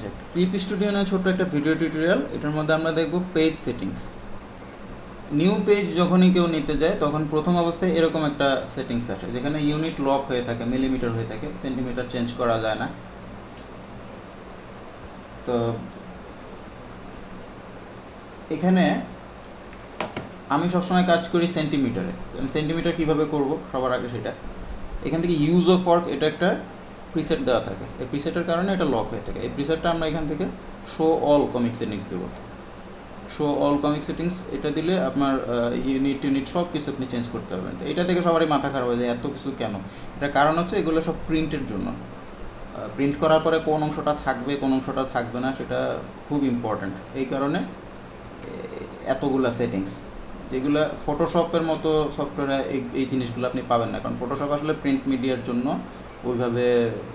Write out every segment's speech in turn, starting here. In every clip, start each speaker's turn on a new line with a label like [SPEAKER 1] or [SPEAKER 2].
[SPEAKER 1] আচ্ছা, clip studio নিয়ে ছোট্ট একটা ভিডিও টিউটোরিয়াল। এটার মধ্যে আমরা দেখব পেজ সেটিংস। নিউ পেজ যখনই কেউ নিতে যায় তখন প্রথম অবস্থায় এরকম একটা সেটিংস আসে, যেখানে ইউনিট লক হয়ে থাকে, মিলিমিটার হয়ে থাকে, সেন্টিমিটার চেঞ্জ করা যায় না। তো এখানে আমি সবসময় কাজ করি সেন্টিমিটারে। সেন্টিমিটার কীভাবে করব সবার আগে সেটা, এখান থেকে ইউজ অফ ওয়ার্ক এটা একটা প্রিসেট দেওয়া থাকে। এই প্রিসেটের কারণে এটা লক হয়ে থাকে। এই প্রিসেটটা আমরা এখান থেকে শো অল কমিক সেটিংস দেবো। শো অল কমিক সেটিংস এটা দিলে আপনার ইউনিট সব কিছু আপনি চেঞ্জ করতে পারবেন। তো এটা থেকে সবারই মাথা খারাপ হয়ে যায়, এত কিছু কেন? এটার কারণ হচ্ছে এগুলো সব প্রিন্টের জন্য। প্রিন্ট করার পরে কোন অংশটা থাকবে কোন অংশটা থাকবে না সেটা খুব ইম্পর্ট্যান্ট। এই কারণে এতগুলা সেটিংস, যেগুলো ফটোশপের মতো সফটওয়্যারে এই জিনিসগুলো আপনি পাবেন না, কারণ ফটোশপ আসলে প্রিন্ট মিডিয়ার জন্য ওইভাবে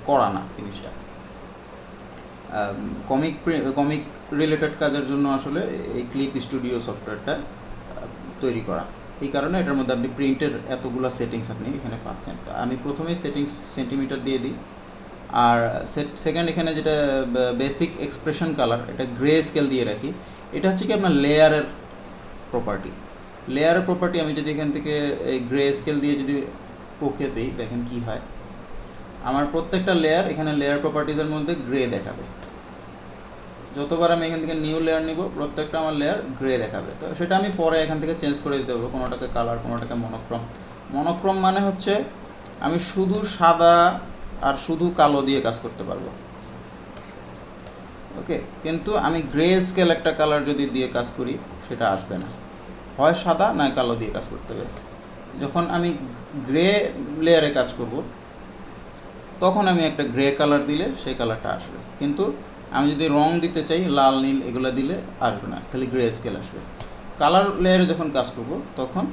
[SPEAKER 1] করা না জিনিসটা। কমিক রিলেটেড কাজের জন্য আসলে এই ক্লিপ স্টুডিও সফটওয়্যারটা তৈরি করা। এই কারণে এটার মধ্যে আপনি প্রিন্টের এতগুলো সেটিংস আপনি এখানে পাচ্ছেন। তো আমি প্রথমেই সেটিংস সেন্টিমিটার দিয়ে দিই। আর সেকেন্ড এখানে যেটা বেসিক এক্সপ্রেশন কালার, এটা গ্রে স্কেল দিয়ে রাখি। এটা হচ্ছে কি আপনার লেয়ারের প্রপার্টি। লেয়ারের প্রপার্টি আমি যদি এখান থেকে এই গ্রে স্কেল দিয়ে যদি ওকে দিই, দেখেন কি হয়। আমার প্রত্যেকটা লেয়ার এখানে লেয়ার প্রপার্টিজের মধ্যে গ্রে দেখাবে। যতবার আমি এখান থেকে নিউ লেয়ার নিব প্রত্যেকটা আমার লেয়ার গ্রে দেখাবে। তো সেটা আমি পরে এখান থেকে চেঞ্জ করে দিতে পারবো, কোনোটাকে কালার, কোনোটাকে মনোক্রম। মনোক্রম মানে হচ্ছে আমি শুধু সাদা আর শুধু কালো দিয়ে কাজ করতে পারবো, ওকে। কিন্তু আমি গ্রে স্কেল একটা কালার যদি দিয়ে কাজ করি সেটা আসবে না, হয় সাদা নয় কালো দিয়ে কাজ করতে হবে। যখন আমি গ্রে লেয়ারে কাজ করব তখন আমি একটা গ্রে কালার দিলে সেই কালারটা আসবে। কিন্তু আমি যদি রং দিতে চাই, লাল নীল এগুলো দিলে আসবে না, খালি গ্রে স্কেল আসবে। কালার লেয়ারে যখন কাজ করব তখন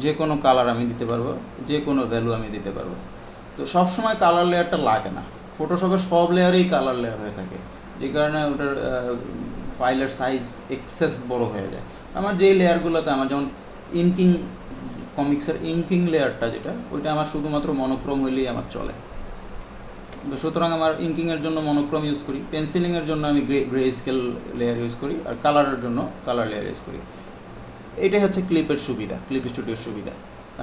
[SPEAKER 1] যে কোনো কালার আমি দিতে পারবো, যে কোনো ভ্যালু আমি দিতে পারবো। তো সবসময় কালার লেয়ারটা লাগে না। ফটোশপের সব লেয়ারেই কালার লেয়ার হয়ে থাকে, যে কারণে ওটার ফাইলের সাইজ এক্সেস বড় হয়ে যায়। আমার যেই লেয়ারগুলোতে, আমার যেমন ইঙ্কিং কমিক্সের ইঙ্কিং লেয়ারটা যেটা, ওইটা আমার শুধুমাত্র মনোক্রম হইলেই আমার চলে। তো সুতরাং আমার ইঙ্কিংয়ের জন্য মনোক্রম ইউজ করি, পেন্সিলিংয়ের জন্য আমি গ্রে স্কেল লেয়ার ইউজ করি, আর কালারের জন্য কালার লেয়ার ইউজ করি। এটাই হচ্ছে ক্লিপের সুবিধা, ক্লিপ স্টুডিওর সুবিধা।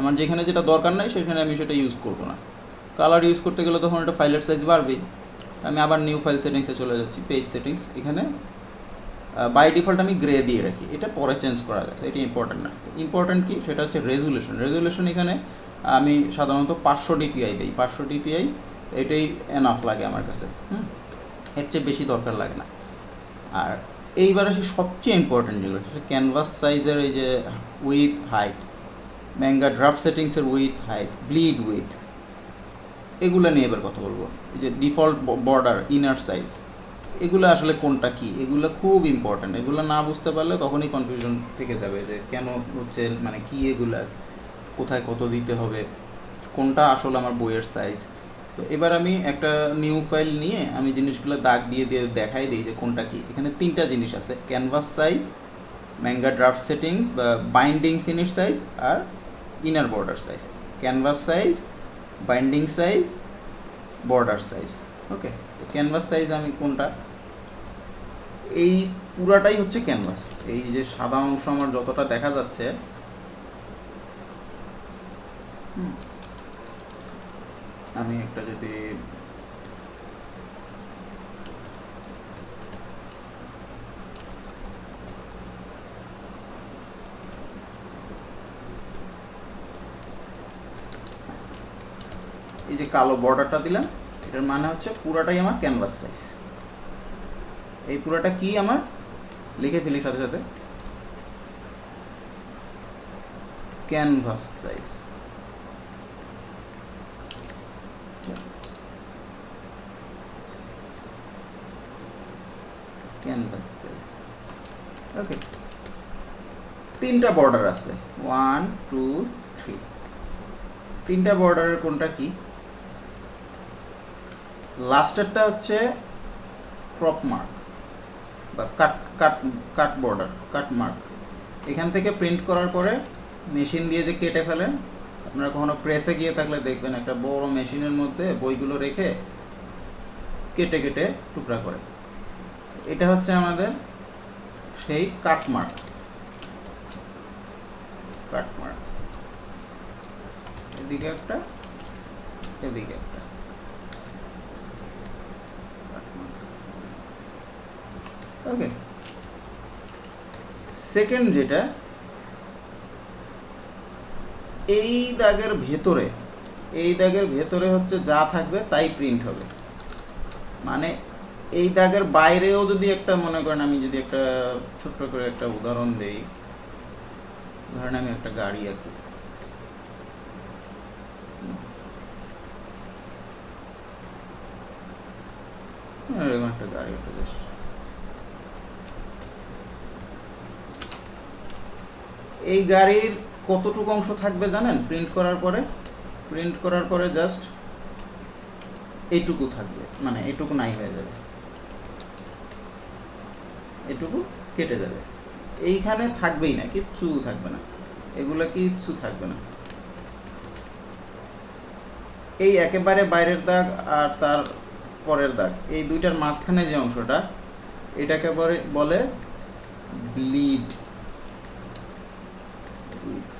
[SPEAKER 1] আমার যেখানে যেটা দরকার নাই সেখানে আমি সেটা ইউজ করব না। কালার ইউজ করতে গেলে তখন এটা ফাইলের সাইজ বাড়বেই। আমি আবার নিউ ফাইল সেটিংসে চলে যাচ্ছি, পেজ সেটিংস। এখানে বাই ডিফল্ট আমি গ্রে দিয়ে রাখি, এটা পরে চেঞ্জ করা গেছে, এটা ইম্পর্টেন্ট না। ইম্পর্টেন্ট কি সেটা হচ্ছে রেজুলেশন। রেজুলেশন এখানে আমি সাধারণত 500 DPI দিই। 500 DPI এটাই এনাফ লাগে আমার কাছে, এর চেয়ে বেশি দরকার লাগে না। আর এইবার আসি সবচেয়ে ইম্পর্টেন্ট যেগুলো, সেটা ক্যানভাস সাইজের এই যে উইথ হাইট, ম্যাঙ্গা ড্রাফট সেটিংসের উইথ হাইট, ব্লিড উইথ, এগুলো নিয়ে এবার কথা বলবো। এই যে ডিফল্ট বর্ডার, ইনার সাইজ, এগুলো আসলে কোনটা কি, এগুলো খুব ইম্পর্ট্যান্ট। এগুলো না বুঝতে পারলে তখনই কনফিউশন থেকে যাবে যে কেন হচ্ছে, মানে কি এগুলা, কোথায় কত দিতে হবে, কোনটা আসলে আমার বইয়ের সাইজ। তো এবার আমি একটা নিউ ফাইল নিয়ে আমি জিনিসগুলো দাগ দিয়ে দিয়ে দেখাই দিই যে কোনটা কি। এখানে 3টা জিনিস আছে, canvas size, manga draft settings বা বাইন্ডিং ফিনিশ সাইজ, আর inner border size. Canvas size, binding size, border size, okay. তো ক্যানভাস সাইজ আমি কোনটা, এই পুরাটাই হচ্ছে ক্যানভাস। এই যে সাদা অংশ আমার যতটা দেখা যাচ্ছে, আমি একটা যদি এই যে কালো বর্ডারটা দিলাম, এটার মানে হচ্ছে পুরাটাই আমার ক্যানভাস সাইজ। এই পুরাটা কি আমার লিখে ফেলি সাথে সাথে, ক্যানভাস সাইজ। ক্যানভাস সাইজ, ওকে। 3টা বর্ডার আছে, 1 2 3। 3টা বর্ডারের কোনটা কি? লাস্টেরটা হচ্ছে ক্রপ মার্ক বা কাট বর্ডার, কাট মার্ক। এখান থেকে প্রিন্ট করার পরে মেশিন দিয়ে যে কেটে ফেলেন, আপনারা কখনো প্রেসে গিয়ে থাকলে দেখবেন একটা বড় মেশিনের মধ্যে বইগুলো রেখে কেটে কেটে টুকরা করে। এটা হচ্ছে আমাদের সেই কাটমার্ক। এদিকে একটা, এদিকে একটা ওকে। সেকেন্ড যেটা, এই দাগের ভেতরে হচ্ছে যা থাকবে তাই প্রিন্ট হবে। মানে এই দাগের বাইরেও যদি একটা, মনে করেন আমি যদি একটা ছোট্ট করে একটা উদাহরণ দেই, ধরেন আমি একটা গাড়ি আঁকি, এরকম একটা গাড়ি, একটা জাস্ট এই গাড়ির কতটুকু অংশ থাকবে জানেন? প্রিন্ট করার পরে জাস্ট এইটুকু থাকবে, মানে এইটুকু নাই হয়ে যাবে, এটুকু কেটে যাবে। এইখানে থাকবেই না, কিচ্ছু থাকবে না, এগুলো কিচ্ছু থাকবে না। এই একেবারে বাইরের দাগ আর তার পরের দাগ, এই দুইটার মাঝখানে যে অংশটা, এটাকে বলে ব্লিড উইথ।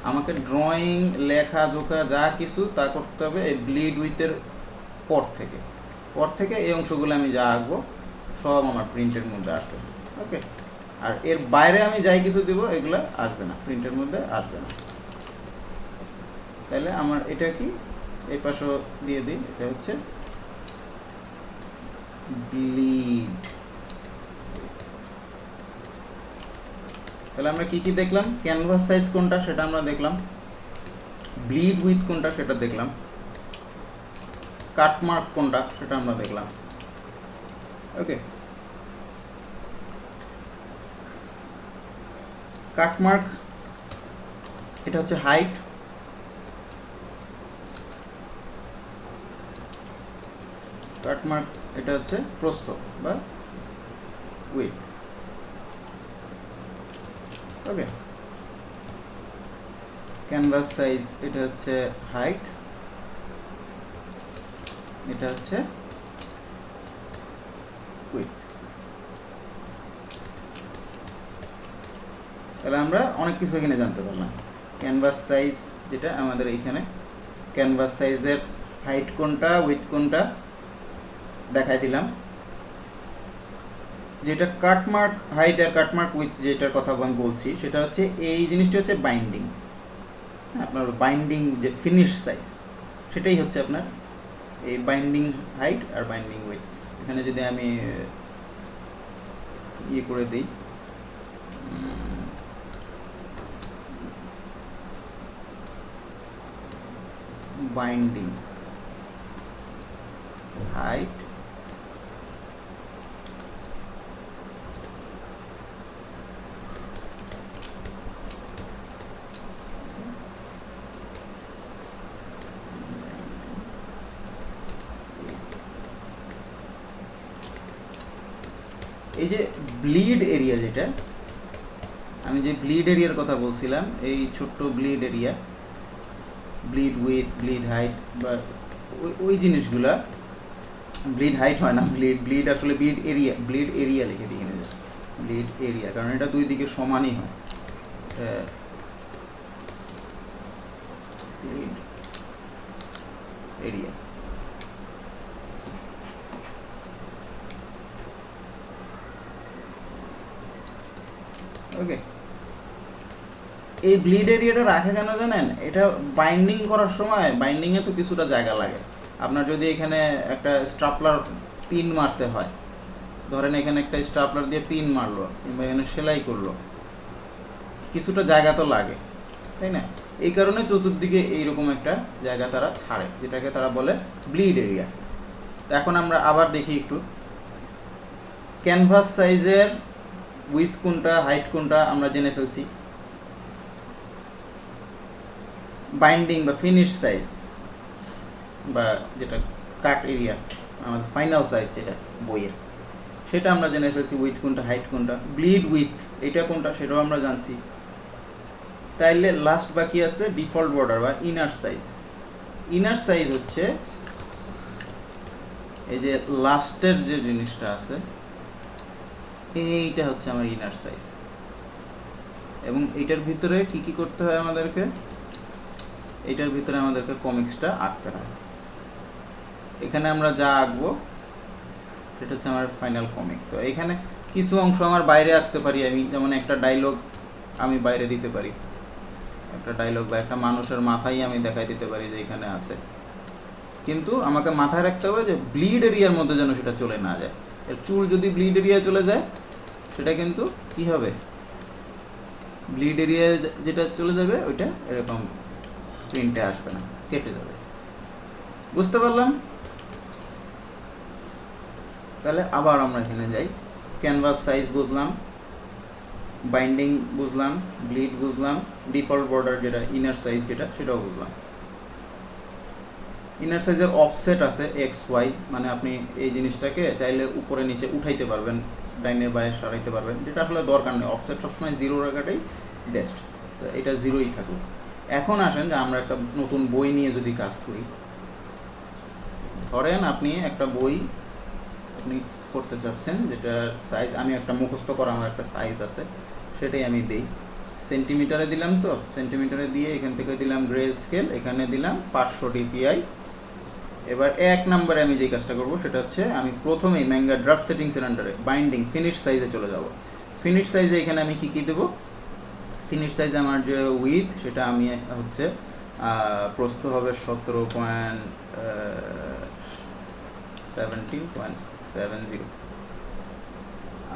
[SPEAKER 1] আমাকে ড্রয়িং, লেখা জোখা যা কিছু তা করতে হবে এই ব্লিড উইথের পর থেকে এই অংশগুলো আমি যা আঁকবো সব আমার প্রিন্টের মধ্যে আসবে। ওকে, আর এর বাইরে আমি যাই কিছু দিব এগুলো আসবে না, প্রিন্টের মধ্যে আসবে না। তাহলে আমার এটা কি, এই পাশেও দিয়ে দিই, এটা হচ্ছে ব্লিড। তাহলে আমরা কি কি দেখলাম? ক্যানভাস সাইজ কোনটা সেটা আমরা দেখলাম, ব্লিড উইথ কোনটা সেটা দেখলাম, কাটমার্ক কোনটা সেটা আমরা দেখলাম। ওকে, কাটমার্ক এটা হচ্ছে হাইট, কাটমার্ক এটা হচ্ছে প্রস্থ বা উইথ। ওকে, ক্যানভাস সাইজ এটা হচ্ছে হাইট, এটা হচ্ছে উইথ। তাহলে আমরা অনেক কিছু এখানে জানতে পারলাম। ক্যানভাস সাইজ যেটা আমাদের এইখানে, ক্যানভাস সাইজের হাইট কোনটা, উইথ কোনটা দেখাই দিলাম। যেটা কাটমার্ক হাইট আর কাটমার্ক উইথ যেটার কথা আমি বলছি সেটা হচ্ছে এই জিনিসটা হচ্ছে বাইন্ডিং। আপনার বাইন্ডিং যে ফিনিশ সাইজ সেটাই হচ্ছে আপনার এই বাইন্ডিং হাইট আর বাইন্ডিং উইথ। এখানে যদি আমি ইয়ে করে দিই, বাইন্ডিং হাইট এই যে ব্লিড এরিয়া, যেটা আমি যে ব্লিড এরিয়ার কথা বলছিলাম, এই ছোট্ট bleed area, bleed with, bleed height বা ওই জিনিসগুলা, ব্লিড হাইট হয় না, ব্লিড আসলে ব্লিড এরিয়া লিখে দিই এখানে, ব্লিড এরিয়া, কারণ এটা দুই দিকে সমানই হয়। ব্লিড এরিয়া, ওকে। এই ব্লিড এরিয়াটা রাখে কেন জানেন? এটা বাইন্ডিং করার সময়, বাইন্ডিংয়ে তো কিছুটা জায়গা লাগে। আপনার যদি এখানে একটা স্টাপলার পিন মারতে হয়, ধরেন এখানে একটা স্টাপলার দিয়ে পিন মারলো কিংবা এখানে সেলাই করলো, কিছুটা জায়গা তো লাগে, তাই না? এই কারণে চতুর্দিকে এইরকম একটা জায়গা তারা ছাড়ে, যেটাকে তারা বলে ব্লিড এরিয়া। তো এখন আমরা আবার দেখি একটু, ক্যানভাস সাইজের উইথ কোনটা, হাইট কোনটা আমরা জেনে ফেলছি। বাইন্ডিং বা ফিনিশ সাইজ বা যেটা কাট এরিয়া, আমাদের ফাইনাল সাইজ যেটা বইয়ের, সেটা আমরা জেনে ফেলছি, উইথ কোনটা, হাইট কোনটা। ব্লিড উইথ এটা কোনটা সেটাও আমরা জানছি। তাইলে লাস্ট বাকি আছে ডিফল্ট বর্ডার বা ইনার সাইজ। ইনার সাইজ হচ্ছে এই যে লাস্টের যে জিনিসটা আছে এইটা হচ্ছে আমার ইনার সাইজ, এবং এইটার ভিতরে কি কি করতে হয় আমাদেরকে, এইটার ভিতরে আমাদেরকে কমিক্সটা আঁকতে হয়। এখানে আমরা যা আঁকবো সেটা হচ্ছে আমার ফাইনাল কমিক। তো এখানে কিছু অংশ আমার বাইরে আঁকতে পারি আমি, যেমন একটা ডায়লগ আমি বাইরে দিতে পারি, একটা ডায়লগ বা একটা মানুষের মাথাই আমি দেখাই দিতে পারি যে এখানে আছে, কিন্তু আমাকে মাথায় রাখতে হবে যে ব্লিড এরিয়ার মধ্যে যেন সেটা চলে না যায়। এর চুল যদি ব্লিড এরিয়া চলে যায় সেটা কিন্তু কি হবে, ব্লিড এরিয়া যেটা চলে যাবে ওইটা এরকম প্রিন্টে আসবে না, কেটে যাবে। বুঝতে পারলাম? তাহলে আবার আমরা এখানে যাই, ক্যানভাস সাইজ বুঝলাম, বাইন্ডিং বুঝলাম, ব্লিড বুঝলাম, ডিফল্ট বর্ডার যেটা ইনার সাইজ যেটা সেটাও বুঝলাম। ইনার সাইজের অফসেট আছে এক্স ওয়াই, মানে আপনি এই জিনিসটাকে চাইলে উপরে নিচে উঠাইতে পারবেন, ডাইনে বায়ে সরাইতে পারবেন, যেটা আসলে দরকার নেই। অফসেট সবসময় জিরো রাখাটাই বেস্ট, তো এটা জিরোই থাকুক। এখন আসেন যে আমরা একটা নতুন বই নিয়ে যদি কাজ করি, ধরেন আপনি একটা বই আপনি করতে চাচ্ছেন যেটার সাইজ, আমি একটা মুখস্থ করা আমার একটা সাইজ আছে, সেটাই আমি দিই। সেন্টিমিটারে দিলাম, তো সেন্টিমিটারে দিয়ে এখান থেকে দিলাম গ্রে স্কেল, এখানে দিলাম 500 dpi। এবার 1 নম্বরে আমি যে কাজটা করব সেটা হচ্ছে আমি প্রথমেই ম্যাঙ্গা ড্রাফট সেটিংসের আন্ডারে বাইন্ডিং ফিনিশ সাইজে চলে যাব। ফিনিশ সাইজে এখানে আমি কি দেবো, ফিনিশ সাইজে আমার যে উইথ সেটা আমি হচ্ছে প্রস্থ হবে 17.70,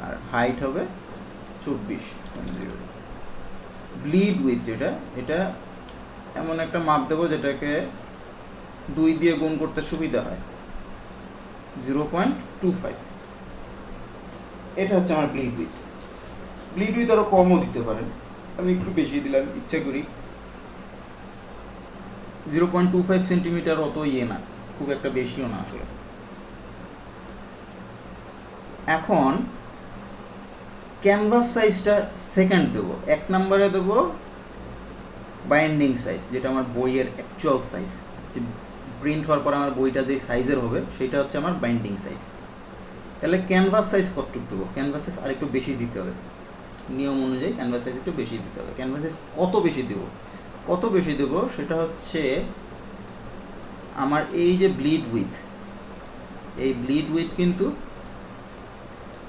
[SPEAKER 1] আর হাইট হবে 24.0। ব্লিড উইথ যেটা, এটা এমন একটা মাপ দেবো যেটাকে 2 দিয়ে গুণ করতে সুবিধা হয়, 0.25। এটা হচ্ছে আমার ব্লিড উইথ। ব্লিড উইথ আরও কমও দিতে পারেন, আমি একটু বেশি দিলাম ইচ্ছা করি। 0.25 সেন্টিমিটার অত না, খুব একটা বেশিও না আসলে। এখন ক্যানভাস সাইজটা সেকেন্ড দেবো, 1 নম্বরে দেবো বাইন্ডিং সাইজ, যেটা আমার বইয়ের অ্যাকচুয়াল সাইজ, যে প্রিন্ট হওয়ার পর আমার বইটা যে সাইজের হবে সেটা হচ্ছে আমার বাইন্ডিং সাইজ। তাহলে ক্যানভাস সাইজ কতটুকু দেবো, ক্যানভাস সাইজ আরেকটু বেশি দিতে হবে, নিয়ম অনুযায়ী ক্যানভাস সাইজ একটু বেশি দিতে হবে। ক্যানভাস সাইজ কত বেশি দেবো সেটা হচ্ছে আমার এই যে ব্লিড উইথ, এই ব্লিড উইথ কিন্তু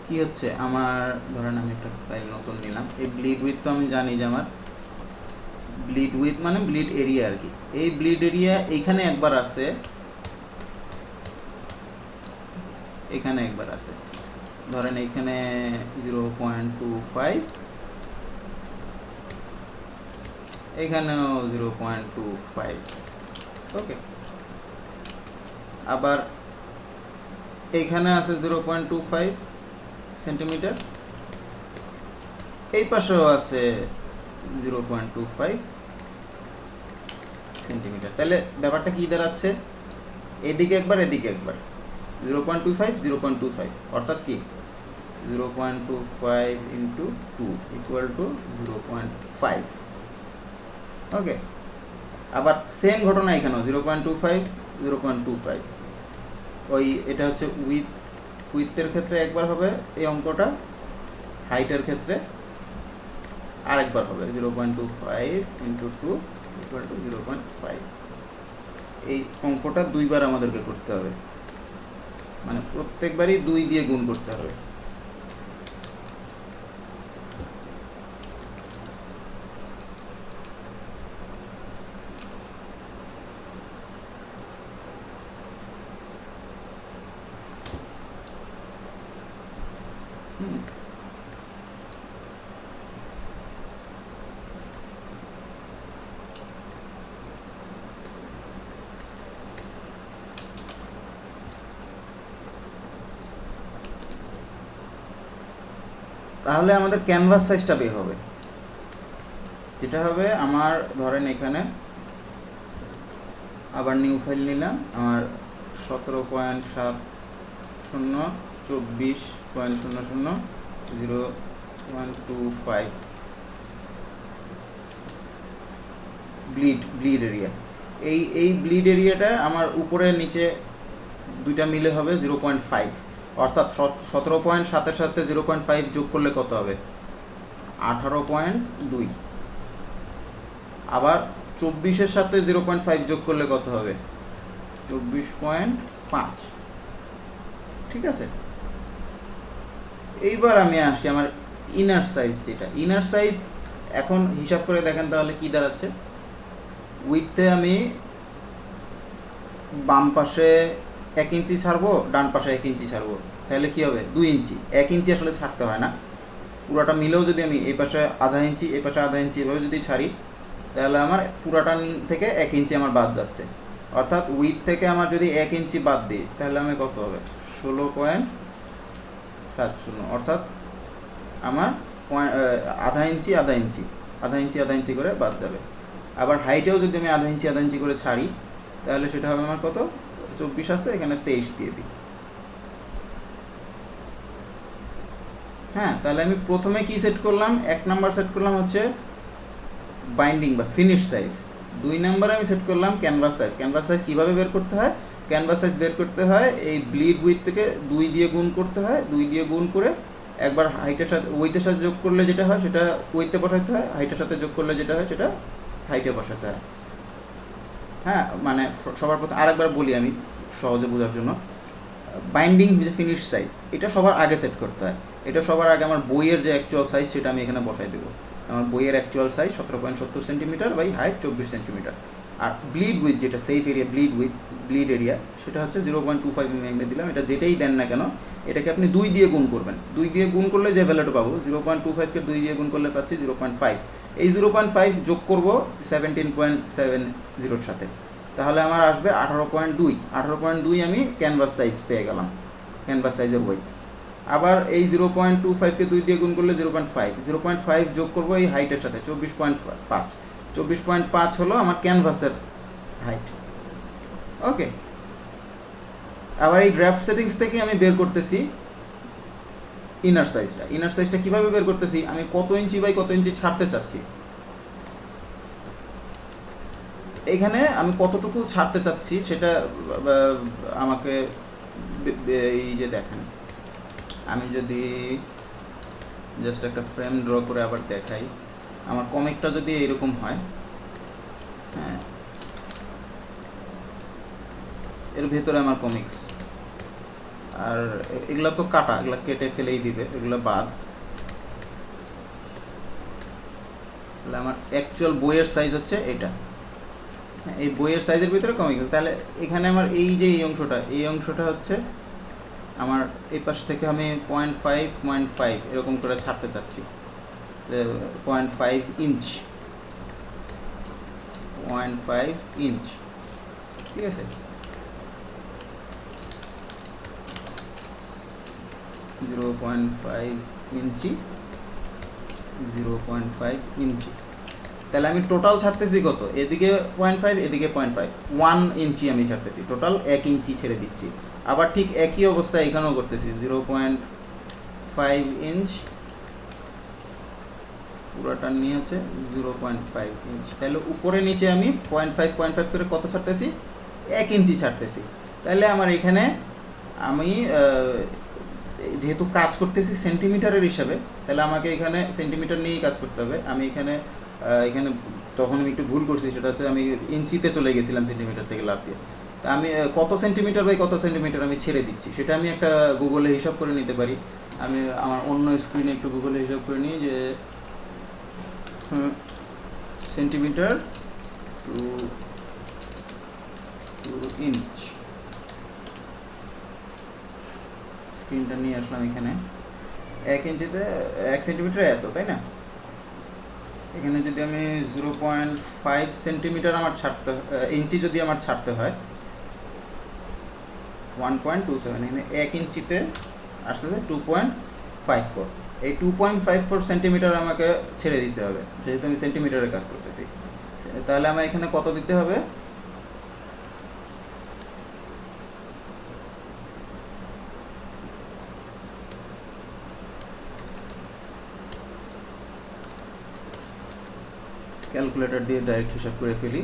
[SPEAKER 1] কি হচ্ছে আমার, ধরেন আমি একটা ফাইল নতুন নিলাম, এই ব্লিড উইথ তো আমি জানি যে আমার ব্লিড উইথ মানে ব্লিড এরিয়া আর কি। এই ব্লিড এরিয়া এইখানে একবার আছে, এখানে একবার আছে, ধরেন এইখানে 0.25, এখানেও 0.25, ওকে। আবার এইখানে আছে 0.25 সেন্টিমিটার, এই পাশেও আছে 0.25 সেন্টিমিটার। তাহলে ব্যাপারটা কি দাঁড়াচ্ছে, এদিকে একবার এদিকে একবার, 0.25 অর্থাৎ কি 0.25 ইন্টু 2 ইকুয়াল টু 0.5, ওকে। আবার সেম ঘটনা এখানেও 0.25 ওই এটা হচ্ছে উইথের ক্ষেত্রে একবার হবে এই অঙ্কটা, হাইটের ক্ষেত্রে আরেকবার হবে 0.25 ইন্টু 2 ইকুয়াল টু 0.5। এই অঙ্কটা 2 বার আমাদেরকে করতে হবে, মানে প্রত্যেকবারই 2 দিয়ে গুণ করতে হবে। তাহলে আমাদের ক্যানভাস সাইজটা বের হবে, যেটা হবে আমার, ধরেন এখানে আবার নিউ ফাইল নিলাম, আমার 17.7, 24.00, 0.25 ব্লিড এরিয়া। এই ব্লিড এরিয়াটা আমার উপরে নিচে দুইটা মিলে হবে 0.5, অর্থাৎ 17.7-এর সাথে 0.5 যোগ করলে কত হবে? 18.2। আবার 24-এর সাথে 0.5 যোগ করলে কত হবে? 24.5। ঠিক আছে, এইবার আমি আসি আমার ইনার সাইজ যেটা। ইনার সাইজ এখন হিসাব করে দেখেন তাহলে কি দাঁড়াচ্ছে। উইথে আমি বাম পাশে 1 ইঞ্চি ছাড়বো, ডান পাশে 1 ইঞ্চি ছাড়বো, তাহলে কি হবে? 2 ইঞ্চি। 1 ইঞ্চি আসলে ছাড়তে হয় না, পুরাটা মিলেও যদি আমি এই পাশে আধা ইঞ্চি, এই পাশে আধা ইঞ্চি এভাবে যদি ছাড়ি, তাহলে আমার পুরাটা থেকে 1 ইঞ্চি আমার বাদ যাচ্ছে। অর্থাৎ উইথ থেকে আমার যদি 1 ইঞ্চি বাদ দিই, তাহলে আমি কত হবে? 16.70, অর্থাৎ আমার আধা ইঞ্চি আধা ইঞ্চি আধা ইঞ্চি আধা ইঞ্চি করে বাদ যাবে। আবার হাইটেও যদি আমি আধা ইঞ্চি করে ছাড়ি, তাহলে সেটা হবে আমার কত? 24 আছে, এখানে 23 দিয়ে দিই। হ্যাঁ, তাহলে আমি প্রথমে কি সেট করলাম? 1 নাম্বার সেট করলাম হচ্ছে বাইন্ডিং বা ফিনিশ সাইজ। 2 নাম্বারে আমি সেট করলাম ক্যানভাস সাইজ। ক্যানভাস সাইজ কীভাবে বের করতে হয়? ক্যানভাস সাইজ বের করতে হয় এই ব্লিড উইথ থেকে 2 দিয়ে গুণ করতে হয়। 2 দিয়ে গুণ করে একবার হাইটের সাথে উইথের সাথে যোগ করলে যেটা হয় সেটা উইথে বসাতে হয়, হাইটের সাথে যোগ করলে যেটা হয় সেটা হাইটে বসাতে হয়। হ্যাঁ, মানে সবার প্রথমে আরেকবার বলি আমি সহজে বোঝার জন্য। বাইন্ডিং যে ফিনিশ সাইজ, এটা সবার আগে সেট করতে হয়। এটা সবার আগে আমার বইয়ের যে অ্যাকচুয়াল সাইজ সেটা আমি এখানে বসাই দেবো। আমার বইয়ের actual size 17.70 centimetre by height 24 centimetre. আর ব্লিড উইথ যেটা সেফ এরিয়া, ব্লিড এরিয়া সেটা হচ্ছে 0.25 mm দিলাম। এটা যেটাই দেন না কেন, এটাকে আপনি 2 দিয়ে গুণ করবেন। 2 দিয়ে গুণ করলে যে ভ্যালুটা পাবো, 0.25কে 2 দিয়ে গুণ করলে পাচ্ছি 0.5। এই 0.5 যোগ করব 17.70-র সাথে, তাহলে আমার আসবে 18.2। 18.2 আমি ক্যানভাস সাইজ পেয়ে গেলাম, ক্যানভাস সাইজের ওয়েট। আবার এই 0.25কে 2 দিয়ে গুণ করলে 0.5 যোগ করবো এই হাইটের সাথে 24.5। 24.5 হলো আমার ক্যানভাসের হাইট। ওকে, আবার এই ড্রাফট সেটিংস থেকে আমি বের করতেছি ইনার সাইজটা। ইনার সাইজটা কীভাবে বের করতেছি? আমি কত ইঞ্চি বাই কত ইঞ্চি ছাড়তে চাচ্ছি, এখানে আমি কতটুকু ছাড়তে চাচ্ছি সেটা আমাকে এই যে দেখেন, আমি যদি জাস্ট একটা ফ্রেম ড্র করে আবার দেখাই, আমার কমিকটা যদি এরকম হয়, হ্যাঁ, এর ভেতরে আমার কমিক্স, আর এগুলা তো কাটা, এগুলা কেটে ফেলেই দিবে, এগুলো বাদ। তাহলে আমার অ্যাকচুয়াল বইয়ের সাইজ হচ্ছে এটা। এই বইয়ের সাইজের ভিতরে কমিক্স, তাহলে এখানে আমার এই যে এই অংশটা হচ্ছে আমার এই পাশ থেকে আমি 0.5 এরকম করে ছাড়তে চাচ্ছি, 0.5 ইঞ্চ, 0.5 ইঞ্চ। ঠিক আছে, 0.5 ইঞ্চি, 0.5 ইঞ্চি। তাহলে আমি টোটাল ছাড়তেছি কত? এদিকে 0.5, এদিকে 0.5, 1 ইঞ্চি আমি ছাড়তেছি, টোটাল 1 ইঞ্চি ছেড়ে দিচ্ছি। আবার ঠিক একই অবস্থা এখানেও করতেছি, 0.5 ইঞ্চ, পুরোটা নিয়ে হচ্ছে 0.5 ইঞ্চ। তাহলে উপরে নিচে আমি 0.5 করে কত ছাড়তেছি? 1 ইঞ্চি ছাড়তেছি। তাহলে আমার এখানে আমি যেহেতু কাজ করতেছি সেন্টিমিটারের হিসাবে, তাহলে আমাকে এখানে সেন্টিমিটার নিয়েই কাজ করতে হবে। আমি এখানে তখন আমি একটু ভুল করছি, সেটা হচ্ছে আমি ইঞ্চিতে চলে গেছিলাম সেন্টিমিটার থেকে লাভ দিয়ে। তা আমি কত সেন্টিমিটার বাই কত সেন্টিমিটার আমি ছেড়ে দিচ্ছি সেটা আমি একটা গুগলে হিসাব করে নিতে পারি। আমি আমার অন্য স্ক্রিনে একটু গুগলে হিসাব করে নিই যে সেন্টিমিটার টু ইঞ্চ। স্ক্রিনটা নিয়ে আসলাম এখানে। 1 ইঞ্চিতে 1 সেন্টিমিটার এত, তাই না? এখানে যদি আমি 0.5 সেন্টিমিটার আমার ইঞ্চি যদি আমার ছাড়তে হয় 1.27, এখানে 1 ইঞ্চিতে আসলে 2.54। এই 2.54 সেন্টিমিটার আমাকে ছেড়ে দিতে হবে, যেহেতু আমি সেন্টিমিটারে কাজ করতেছি। তাহলে আমার এখানে কত দিতে হবে? ক্যালকুলেটর দিয়ে ডাইরেক্ট হিসাব করে ফেলি,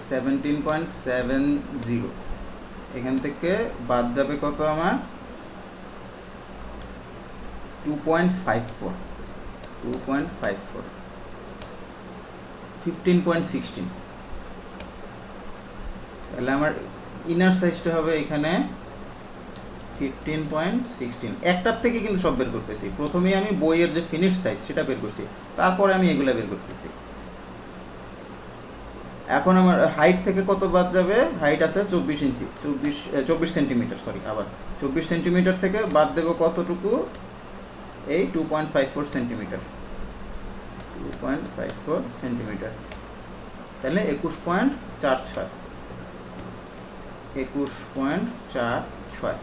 [SPEAKER 1] 17.70। এখান থেকে বাদ যাবে কত আমার 2.54 15.16। তাহলে আমার ইনার সাইজটা হবে এখানে 15.16। একটার থেকে কিন্তু সব বের করতেছি, প্রথমেই আমি বইয়ের যে ফিনিশ সাইজ সেটা বের করছি, তারপরে আমি এগুলা বের করতেছি। এখন আমার হাইট থেকে কত বাদ যাবে, হাইট আছে 24 ইঞ্চি, 24 সেন্টিমিটার, সরি, আবার 24 সেন্টিমিটার থেকে বাদ দেব কতটুকু, এই 2.54 সেন্টিমিটার, 2.54 সেন্টিমিটার। তাহলে 21.46, 21.46।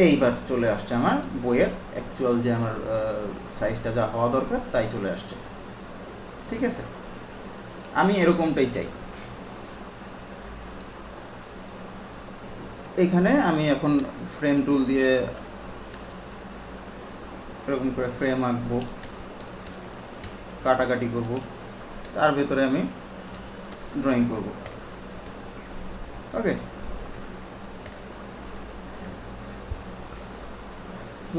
[SPEAKER 1] এইবার চলে আসছে আমার বইয়ের অ্যাকচুয়াল যে আমার সাইজটা যা হওয়া দরকার তাই চলে আসছে। ঠিক আছে, আমি এরকমটাই চাই। এখানে আমি এখন ফ্রেম টুল দিয়ে এরকম করে ফ্রেম আঁকবো, কাটাকাটি করব, তার ভেতরে আমি ড্রয়িং করব। ওকে,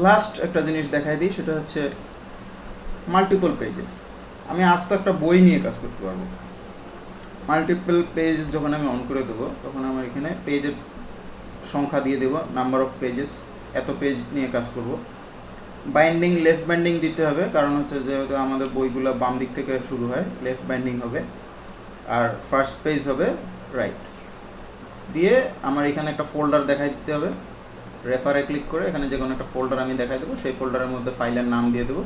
[SPEAKER 1] লাস্ট একটা জিনিস দেখাই দিই, সেটা হচ্ছে মাল্টিপল পেজেস। আমি আজ তো একটা বই নিয়ে কাজ করতে পারবো। মাল্টিপল পেজ যখন আমি অন করে দেবো, তখন আমার এখানে পেজের সংখ্যা দিয়ে দেবো, নাম্বার অফ পেজেস, এত পেজ নিয়ে কাজ করব। বাইন্ডিং লেফট বাইন্ডিং দিতে হবে, কারণ হচ্ছে যেহেতু আমাদের বইগুলো বাম দিক থেকে শুরু হয়, লেফট বাইন্ডিং হবে। আর ফার্স্ট পেজ হবে রাইট দিয়ে। আমার এখানে একটা ফোল্ডার দেখাই দিতে হবে, রেফারে ক্লিক করে এখানে যে কোনো একটা ফোল্ডার আমি দেখাই দেবো, সেই ফোল্ডারের মধ্যে ফাইলের নাম দিয়ে দেবো।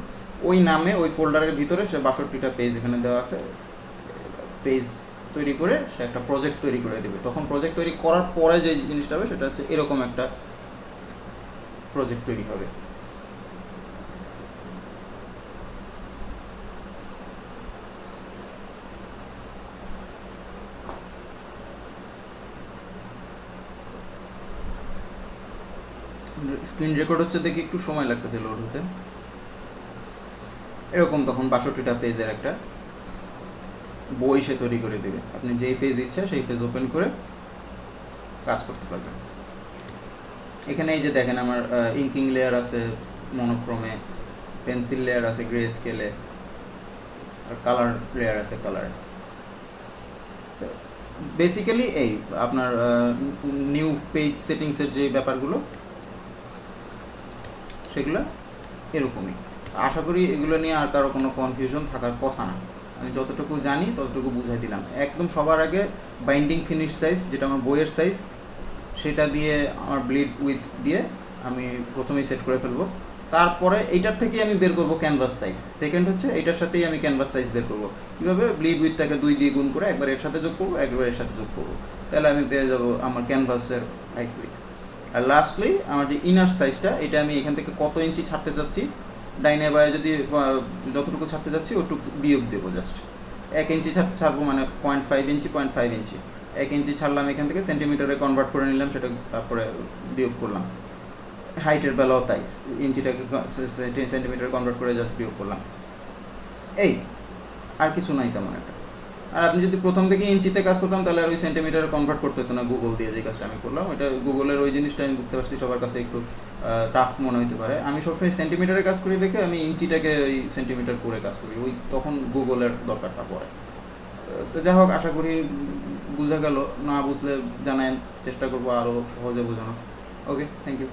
[SPEAKER 1] ওই নামে ওই ফোল্ডারের ভিতরে সে 62টা পেজ এখানে দেওয়া আছে, পেজ তৈরি করে সে একটা প্রজেক্ট তৈরি করে দেবে। তখন প্রজেক্ট তৈরি করার পরে যে জিনিসটা হবে সেটা হচ্ছে এরকম একটা প্রজেক্ট তৈরি হবে। স্ক্রিন রেকর্ড হচ্ছে দেখি একটু সময় লাগতেছে লোড হতে। এরকম তখন 62টা পেজের একটা বই সে তৈরি করে দেবে। আপনি যেই পেজ ইচ্ছা সেই পেজ ওপেন করে কাজ করতে পারবেন। এখানে এই যে দেখেন আমার ইঙ্কিং লেয়ার আছে মনোক্রমে, পেন্সিল লেয়ার আছে গ্রে স্কেলে, আর কালার লেয়ার আছে কালার। তো বেসিক্যালি এই আপনার নিউ পেজ সেটিংসের যে ব্যাপারগুলো সেগুলো এরকমই। আশা করি এগুলো নিয়ে আর কারো কোনো কনফিউশন থাকার কথা না। আমি যতটুকু জানি ততটুকু বুঝাই দিলাম। একদম সবার আগে বাইন্ডিং ফিনিশ সাইজ, যেটা আমার বইয়ের সাইজ, সেটা দিয়ে আমার ব্লিড উইথ দিয়ে আমি প্রথমেই সেট করে ফেলবো। তারপরে এইটার থেকেই আমি বের করবো ক্যানভাস সাইজ। সেকেন্ড হচ্ছে এইটার সাথেই আমি ক্যানভাস সাইজ বের করবো। কীভাবে, ব্লিড উইথটাকে 2 দিয়ে গুণ করে একবার এর সাথে যোগ করবো, একবার এর সাথে যোগ করবো, তাহলে আমি পেয়ে যাবো আমার ক্যানভাসের হাইট উইথ। আর লাস্টলি আমার যে ইনার সাইজটা, এটা আমি এখান থেকে কত ইঞ্চি ছাড়তে চাচ্ছি, ডাইনে বায়ে যদি যতটুকু ছাড়তে চাচ্ছি ওটুকু বিয়োগ দেবো। জাস্ট 1 ইঞ্চি ছাড়বো, মানে 0.5 ইঞ্চি, 0.5 ইঞ্চি, 1 ইঞ্চি ছাড়লাম এখান থেকে, সেন্টিমিটারে কনভার্ট করে নিলাম, সেটা তারপরে বিয়োগ করলাম। হাইটের বেলাও তাই, ইঞ্চিটাকে সেন্টিমিটারে কনভার্ট করে জাস্ট বিয়োগ করলাম। এই আর কিছু নাই তেমন একটা। আর আপনি যদি প্রথম থেকে ইঞ্চিতে কাজ করতাম তাহলে আর ওই সেন্টিমিটারে কনভার্ট করতে হতো না গুগল দিয়ে, যে কাজটা আমি করলাম। এটা গুগলের ওই জিনিসটা আমি বুঝতে পারছি সবার কাছে একটু টাফ মনে হতে পারে। আমি সবসময় সেন্টিমিটারে কাজ করি দেখে আমি ইঞ্চিটাকে ওই সেন্টিমিটার করে কাজ করি, ওই তখন গুগলের দরকারটা পড়ে। তো যাই হোক, আশা করি বোঝা গেল। না বুঝলে জানান, চেষ্টা করবো আরও সহজে বোঝানো। ওকে, থ্যাংক ইউ।